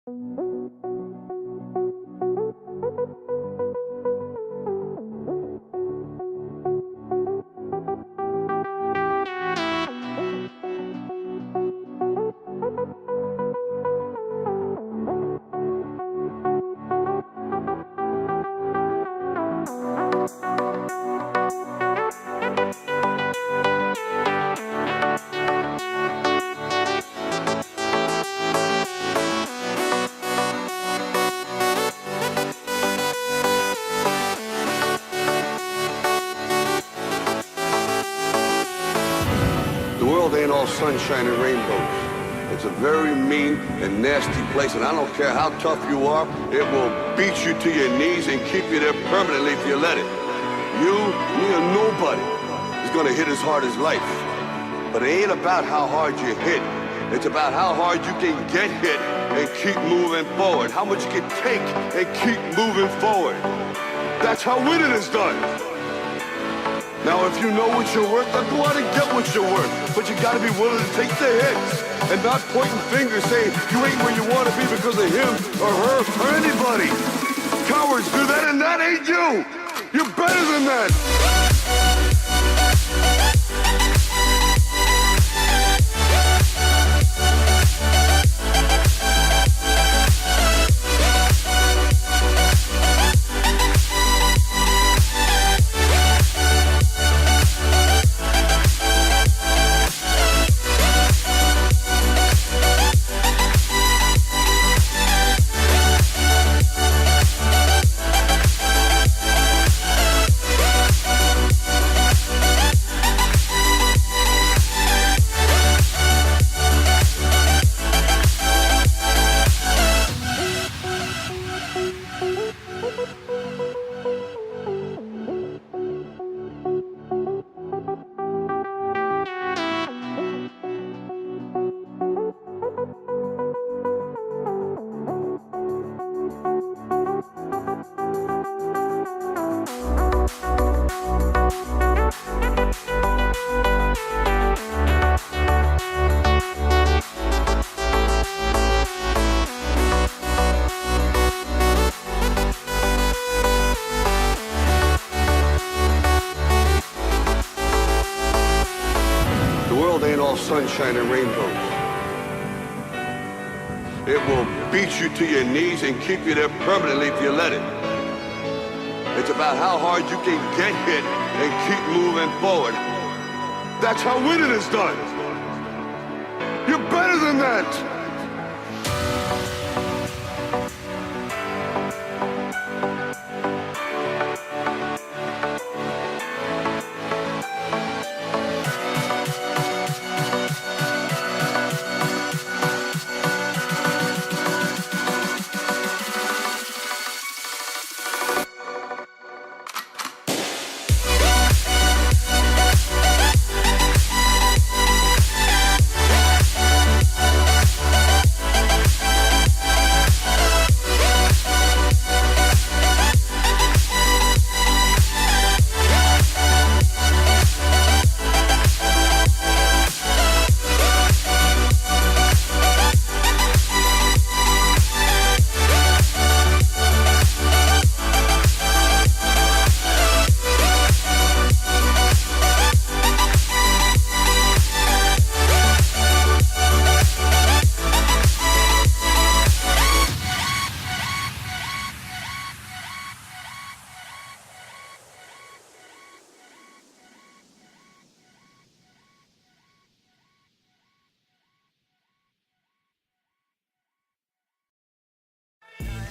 The world ain't all sunshine and rainbows. It's a very mean and nasty place, and I don't care how tough you are, it will beat you to your knees and keep you there permanently if you let it. You, me, or nobody is gonna hit as hard as life. But it ain't about how hard you hit. It's about how hard you can get hit and keep moving forward. How much you can take and keep moving forward. That's how winning is done. Now, if you know what you're worth, then go out and get what you're worth. But you gotta be willing to take the hits and not pointing fingers saying you ain't where you wanna be because of him or her or anybody. Cowards do that, and that ain't you. You're better than that. Ain't all sunshine and rainbows. It will beat you to your knees and keep you there permanently if you let it. It's about how hard you can get hit and keep moving forward. That's how winning is done. You're better than that.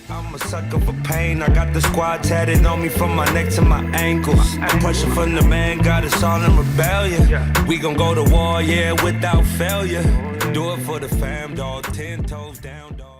I'm a sucker for pain. I got the squad tatted on me from my neck to my ankles. Pressure from the man got us all in rebellion. We gon' go to war, yeah, without failure. Do it for the fam, dog. 10 toes down, dog.